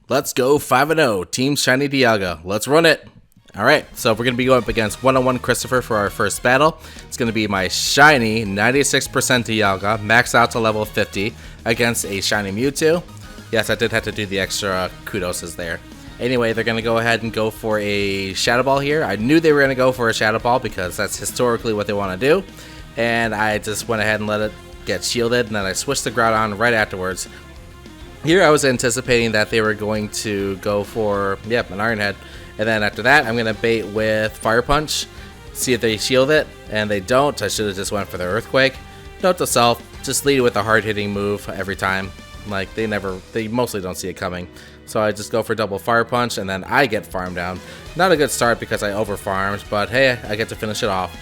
Let's go 5-0, Team Shiny Dialga. Let's run it. Alright, so we're going to be going up against 101 Christopher for our first battle. It's going to be my shiny 96% Dialga, maxed out to level 50, against a shiny Mewtwo. Yes, I did have to do the extra kudoses there. Anyway, they're going to go ahead and go for a Shadow Ball here. I knew they were going to go for a Shadow Ball because that's historically what they want to do. And I just went ahead and let it get shielded, and then I switched the Groudon right afterwards. Here I was anticipating that they were going to go for, an Iron Head. And then after that, I'm going to bait with Fire Punch, see if they shield it, and they don't. I should have just went for the Earthquake. Note to self, just lead with a hard-hitting move every time. Like, they mostly don't see it coming. So I just go for double Fire Punch, and then I get farmed down. Not a good start because I over-farmed, but hey, I get to finish it off.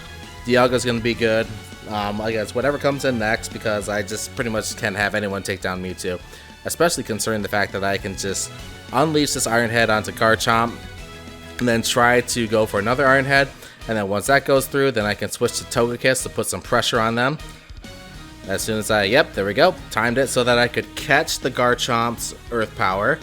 Dialga's going to be good, I guess, whatever comes in next, because I just pretty much can't have anyone take down Mewtwo. Especially considering the fact that I can just unleash this Iron Head onto Garchomp, and then try to go for another Iron Head, and then once that goes through, then I can switch to Togekiss to put some pressure on them. As soon as there we go, timed it so that I could catch the Garchomp's Earth Power.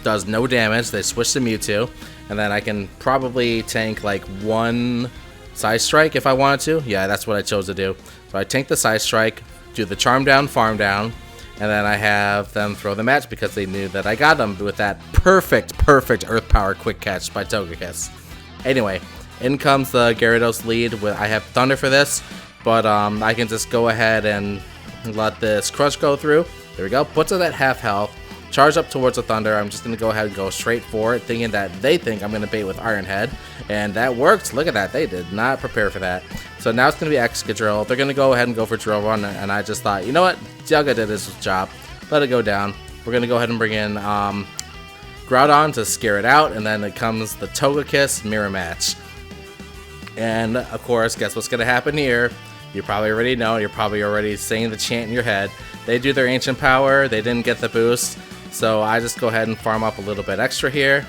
Does no damage, they switch to Mewtwo, and then I can probably tank like one Side Strike if I wanted to. Yeah, that's what I chose to do. So I tank the Side Strike, do the Charm Down, Farm Down, and then I have them throw the match because they knew that I got them with that perfect Earth Power quick catch by Togekiss. Anyway, in comes the Gyarados lead. I have Thunder for this, but I can just go ahead and let this Crush go through. There we go. Puts it at half health. Charge up towards the Thunder. I'm just going to go ahead and go straight for it, thinking that they think I'm going to bait with Iron Head. And that worked. Look at that. They did not prepare for that. So now it's going to be Excadrill. They're going to go ahead and go for Drill Run. And I just thought, you know what? Dialga did his job. Let it go down. We're going to go ahead and bring in Groudon to scare it out. And then it comes the Togekiss Mirror Match. And, of course, guess what's going to happen here? You probably already know. You're probably already saying the chant in your head. They do their Ancient Power. They didn't get the boost. So I just go ahead and farm up a little bit extra here.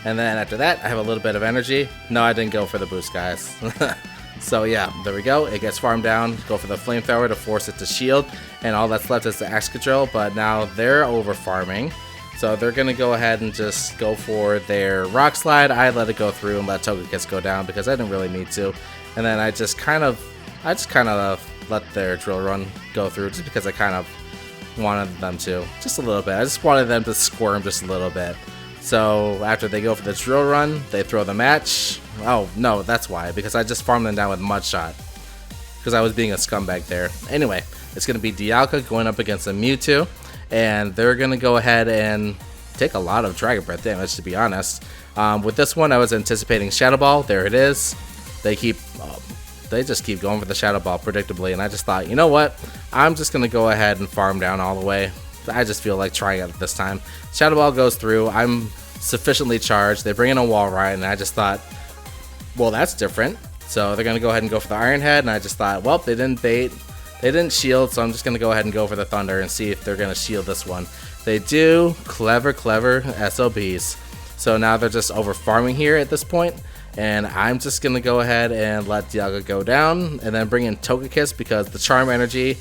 And then after that, I have a little bit of energy. No, I didn't go for the boost, guys. So yeah, there we go. It gets farmed down. Go for the Flamethrower to force it to shield. And all that's left is the Excadrill. But now they're over farming. So they're going to go ahead and just go for their Rock Slide. I let it go through and let Togekiss go down because I didn't really need to. And then I just kind of let their Drill Run go through just because I kind of wanted them to. Just a little bit. I just wanted them to squirm just a little bit. So after they go for the Drill Run, they throw the match. Oh, no, that's why. Because I just farmed them down with Mud Shot. Because I was being a scumbag there. Anyway, it's going to be Dialga going up against a Mewtwo. And they're going to go ahead and take a lot of Dragon Breath damage, to be honest. With this one, I was anticipating Shadow Ball. There it is. They just keep going for the Shadow Ball predictably, and I just thought, you know what? I'm just going to go ahead and farm down all the way. I just feel like trying it this time. Shadow Ball goes through. I'm sufficiently charged. They bring in a Wall Ride, and I just thought, well, that's different. So they're going to go ahead and go for the Iron Head, and I just thought, well, they didn't bait. They didn't shield, so I'm just going to go ahead and go for the Thunder and see if they're going to shield this one. They do. Clever SOBs. So now they're just over farming here at this point. And I'm just going to go ahead and let Dialga go down and then bring in Togekiss because the Charm Energy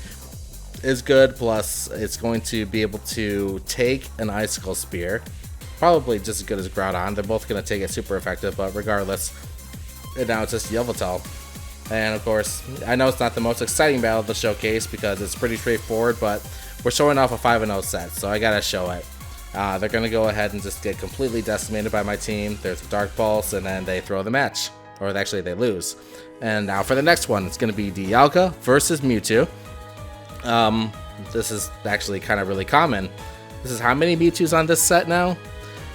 is good. Plus, it's going to be able to take an Icicle Spear. Probably just as good as Groudon. They're both going to take it super effective, but regardless. And now it's just Yveltal. And of course, I know it's not the most exciting battle of the showcase because it's pretty straightforward, but we're showing off a 5-0 set, so I got to show it. They're going to go ahead and just get completely decimated by my team. There's a Dark Pulse, and then they throw the match. Or actually, they lose. And now for the next one, it's going to be Dialga versus Mewtwo. This is actually kind of really common. This is how many Mewtwo's on this set now?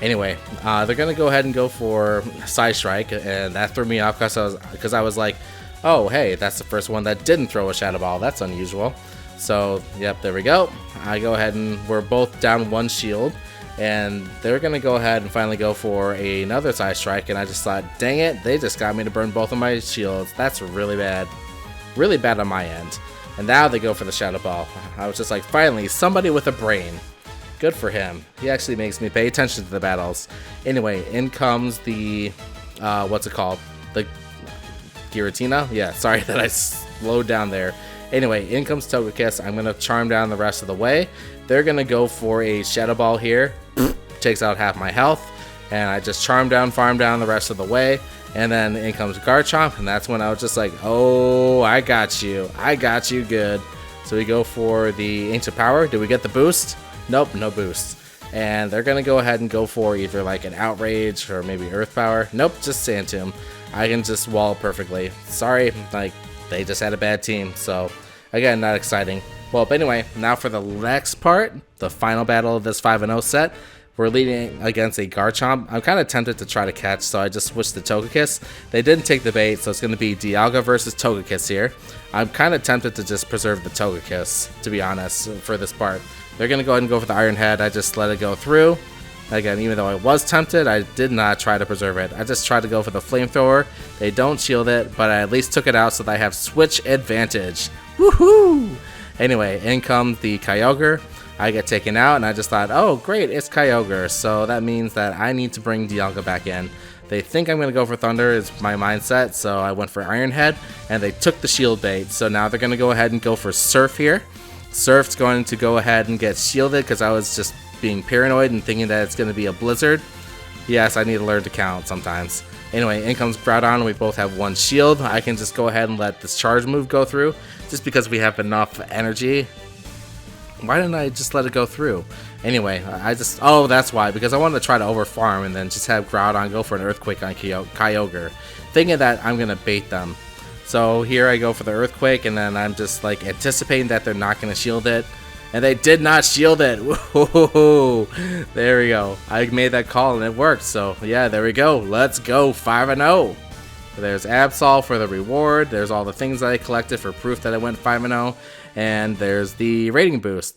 Anyway, they're going to go ahead and go for Side Strike, and that threw me off because I was like, oh, hey, that's the first one that didn't throw a Shadow Ball. That's unusual. So, yep, there we go. I go ahead and we're both down one shield. And they're going to go ahead and finally go for another Side Strike. And I just thought, dang it, they just got me to burn both of my shields. That's really bad. Really bad on my end. And now they go for the Shadow Ball. I was just like, finally, somebody with a brain. Good for him. He actually makes me pay attention to the battles. Anyway, in comes the, what's it called? The Giratina? Yeah, sorry that I slowed down there. Anyway, in comes Togekiss. I'm going to Charm down the rest of the way. They're going to go for a Shadow Ball here. takes out half my health, and I just charm down, farm down the rest of the way, and then in comes Garchomp, and that's when I was just like, oh, I got you good. So we go for the Ancient Power. Did we get the boost? Nope, no boost. And they're gonna go ahead and go for either like an Outrage or maybe Earth Power. Nope, just Sand Tomb. I can just wall perfectly. Sorry, like, they just had a bad team, so again, not exciting. Well, but anyway, now for the next part, the final battle of this 5-0 set. We're leading against a Garchomp. I'm kind of tempted to try to catch, so I just switched to Togekiss. They didn't take the bait, so it's going to be Dialga versus Togekiss here. I'm kind of tempted to just preserve the Togekiss, to be honest, for this part. They're going to go ahead and go for the Iron Head. I just let it go through. Again, even though I was tempted, I did not try to preserve it. I just tried to go for the Flamethrower. They don't shield it, but I at least took it out so that I have switch advantage. Woohoo! Anyway, in comes the Kyogre. I get taken out, and I just thought, oh, great, it's Kyogre. So that means that I need to bring Dialga back in. They think I'm going to go for Thunder is my mindset, so I went for Iron Head, and they took the shield bait. So now they're going to go ahead and go for Surf here. Surf's going to go ahead and get shielded because I was just being paranoid and thinking that it's going to be a Blizzard. Yes, I need to learn to count sometimes. Anyway, in comes Groudon. We both have one shield. I can just go ahead and let this charge move go through just because we have enough energy. Why didn't I just let it go through? Anyway, oh, that's why, because I wanted to try to overfarm and then just have Groudon go for an Earthquake on Kyogre, thinking that I'm going to bait them. So here I go for the Earthquake, and then I'm just like anticipating that they're not going to shield it. And they did not shield it. Whoa, there we go. I made that call and it worked. So yeah, there we go. Let's go 5-0. There's Absol for the reward. There's all the things that I collected for proof that I went 5-0. And there's the rating boost.